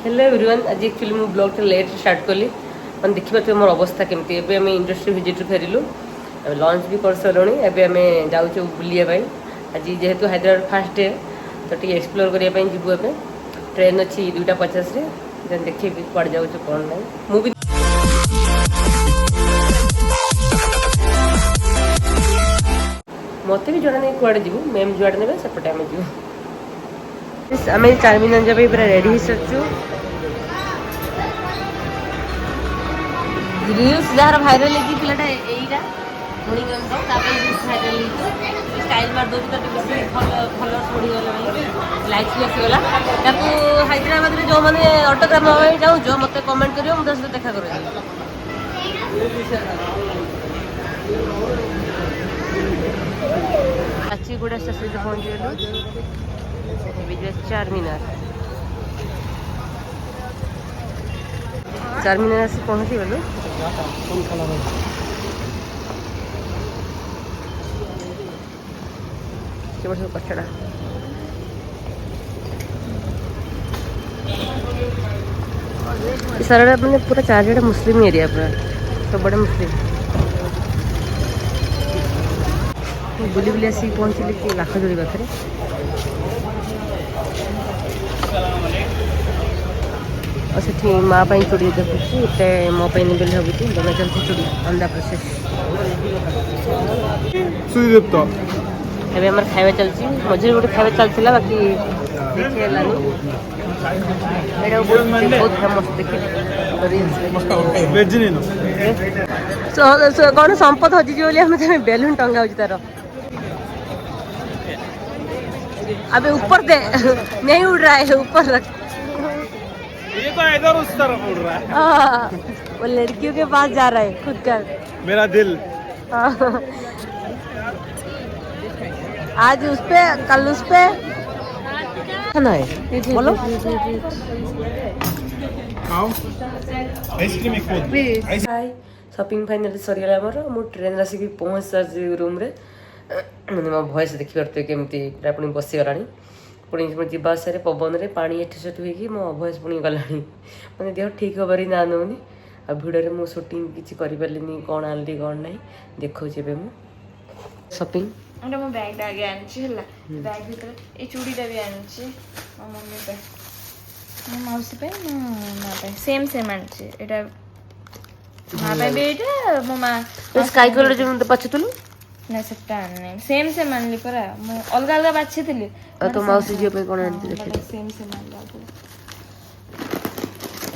hello everyone आज actually मु blog let start कली मैंने देखिए मोर अवस्था केमती एबे आम इंडस्ट्री विजिट फेरिलु लंच भी कर सारूँ एवं आम जाऊँ बुलाई आज जेहेतु हैदराबाद फास्ट डे तो टी एक्सप्लोर करने जीवु ए ट्रेन अच्छी 2:50 देखिए कड़े जाऊँ कौन ना मुझे मत भी जना नहीं कड़े जीवु मैम जुआड़े ने सेपटे आम जीवु आम 4 मिनट जब पूरा रेडी हो सारू रील्स जार भाइराल होगी पिलाटा एईटा मणिकांत तापर रील्स भाइराल होगी स्टाइल मार दो तो बेसी फॉलोअर्स बढ़ी गला भाई लाइक्स भी आसी गला ताको हैदराबाद रे जो माने ऑटोग्राफ नबाई जाऊ जो मते कमेंट करियो मु दस देखा करियो काचीगुड़ा स्टेशन पहुंच गेलु विजय 4 मीनार 4 मीनार से पहुंची गलु सब कचड़ा सारा मैंने पूरा चारिटा मुस्लिम एरिया पूरा सब बड़े मुस्लिम बुली बुली आसी पहुँचली कि लाखजोड़ी पाखे और से माँ चूड़ी देखुची मो नहीं भावी बना चलती चूड़ी अंडा प्रोसेस एवं खाଇବା चलती मझे गोटे खाଇବା चलता बाकी देखी बहुत फेमस देखिए कौन संपद हजिजी बेलून टंगा तार अबे ऊपर दे नहीं उड़ रहा है ऊपर रख ये तो इधर उस तरफ उड़ रहा है वो लड़कियों के पास जा रहा है खुद का मेरा दिल आज उस पे कल उस पे खाना है बोलो आइसक्रीम एक प्लीज हाय शॉपिंग फाइनली सरीगला आमर मु ट्रेन आसिक पहुँच सारी रूम रे मैंने मो भॉइस देखी पारे केमती पूरा पुणी बसीगला पुणी जावासारे पवन में पानी एठी सेठी होगी मो भॉइस पुणी गला मैंने देह ठीक हबार ना नौनी आ भिड़ मु शूटिंग किसी करें कौन आनली कौन ना देखा शॉपिंग मो बैग आगे आनी बैग भर ये चूड़ीटा भी आनी मो मम्मी मो मौसी मो माँ सेम सेम आनी माँ भी ये मो माँ स्काई कलर जो पछुलु ना सेटा आनी सेम सेम आनली परा मु अलग अलग बाछी थी तो मौसी झील पे कौन आनी सेम सेम आनला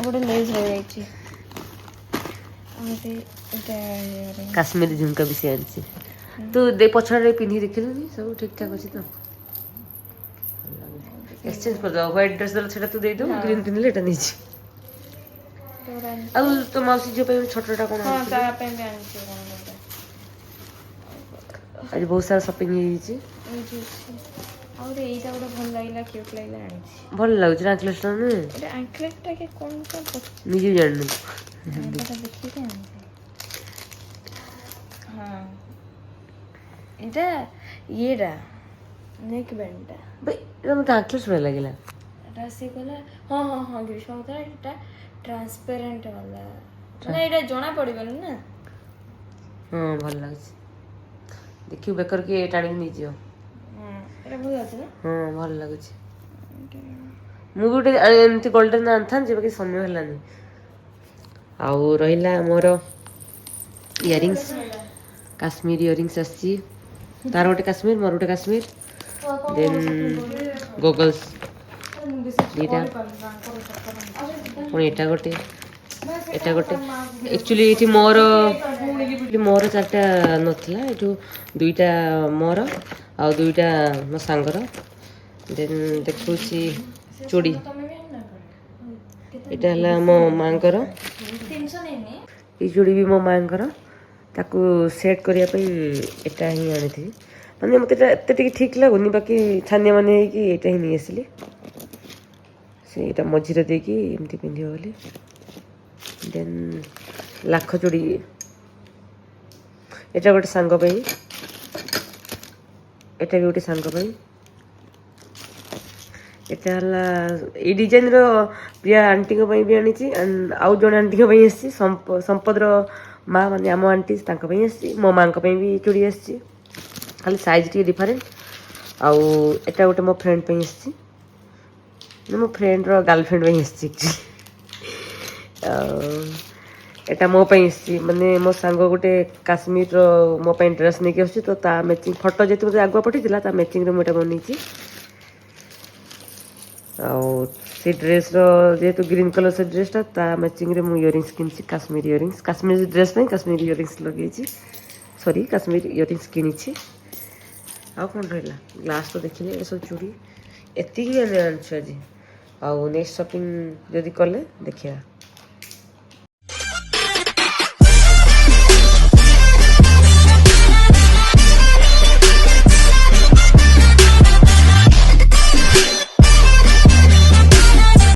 गोटे लेज रही काश्मीरी झुमका भी सी आनी तू दे पछाड़े पिंधि देखिलु सब ठीक ठाक अच्छी तो एक्सचेंज कर दो व्हाइट ड्रेस दल छेटा तू दे दो ग्रीन पिंधले एटा नीचे अब तो मौसी झील पे छोटटा कोन हां ता पे भी आनी कोन आज बहुत सारा शॉपिंग हो और एटा गोटे भल लागला क्यूट लागला आनी भल लागछ नेकलेस ना एटा एंकलेट के कोन सा निजे जाननु एटा देखि के हां एटा येडा नेक बैंडा भाई एटा मत नेकलेस भल लागला एटा से कोला हां हां हां ग्रीष्मा उतर एटा ट्रांसपेरेंट वाला ना एटा जोना पड़िबन ना हां भल लागछ देखियो बेकर के टाणी नहीं जियो एटा बहुत अछि ना हां भल लागछ मु गोटे एमती गोल्डन आनथान जे बाकी समय हलानी आउ रहिला मोर इयरिंग्स काश्मीर इयरिंग्स आसी तार गोटे काश्मीर मोर गोटे काश्मीर देन गोगल्स दीटा पुणी एटा गोटे एक्चुअली ये मोर मोर 4टा नाला ये 2टा मोर आ 2टा मो सांगर देन देखु चूड़ी यहाँ मो माँकर ये चूड़ी भी मो माँकर ताकू सेट करने एटा ही आनी थी मैंने मत एत ठीक लगुनि बाकी छानिया माने ही नहीं आसिली से मझीरे देकी एमती पिंध बोली देन लाख चूड़ी एटा गोटे सांग एटा भी गोटे सांग ଏଟା ହେଲା ଏଇ ଡିଜାଇନର ପ୍ରିୟା ଆଣ୍ଟିଙ୍କ ପାଇଁ ବି ଆଣିଛି ଆଉ ଜଣେ ଆଣ୍ଟିଙ୍କ ପାଇଁ ଆସିଛି ସମ୍ପଦର ମା ମାନେ ଆମ ଆଣ୍ଟି ତାଙ୍କ ପାଇଁ ଆସିଛି ମୋ ମାଙ୍କ ପାଇଁ ବି ଚୁଡ଼ି ଆସିଛି ଖାଲି ସାଇଜ୍ ଟିକେ ଡିଫରେଣ୍ଟ ଆଉ ଏଟା ଗୋଟେ ମୋ ଫ୍ରେଣ୍ଡ ପାଇଁ ଆସିଛି ମୋ ଫ୍ରେଣ୍ଡର ଗାର୍ଲଫ୍ରେଣ୍ଡ ପାଇଁ ଆସିଛି ଆକ୍ଚୁଆଲି ଆଉ ଏଟା ମୋ ପାଇଁ ଆସିଛି ମାନେ ମୋ ସାଙ୍ଗ ଗୋଟେ କାଶ୍ମୀରର ମୋ ପାଇଁ ଡ୍ରେସ୍ ନେଇକି ଆସୁଛି ତ ତା ମ୍ୟାଚିଂ ଫଟୋ ଯେହେତୁ ମୋତେ ଆଗୁଆ ପଠେଇଥିଲା ତା ମ୍ୟାଚିଂରେ ମୁଁ ଏଟା ବନେଇଛି ଆଉ ସେ ଡ୍ରେସ୍ର ଯେହେତୁ ଗ୍ରୀନ୍ କଲର୍ ସେ ଡ୍ରେସ୍ଟା ତା ମ୍ୟାଚିଂରେ ମୁଁ ଇୟରିଙ୍ଗସ୍ କିଣିଛି କାଶ୍ମୀର ଇୟରିଙ୍ଗସ୍ କାଶ୍ମୀର ଡ୍ରେସ୍ ପାଇଁ କାଶ୍ମୀର ଇୟରିଙ୍ଗସ୍ ଲଗେଇଛି ସରି କାଶ୍ମୀର ଇୟରିଙ୍ଗସ୍ କିଣିଛି ଆଉ କ'ଣ ରହିଲା ଗ୍ଲାସ୍ ତ ଦେଖିଲେ ଏସବୁ ଚୁଡ଼ି ଏତିକି ଆମେ ଆଣିଛୁ ଆଜି ଆଉ ନେକ୍ସଟ ସପିଂ ଯଦି କଲେ ଦେଖିବା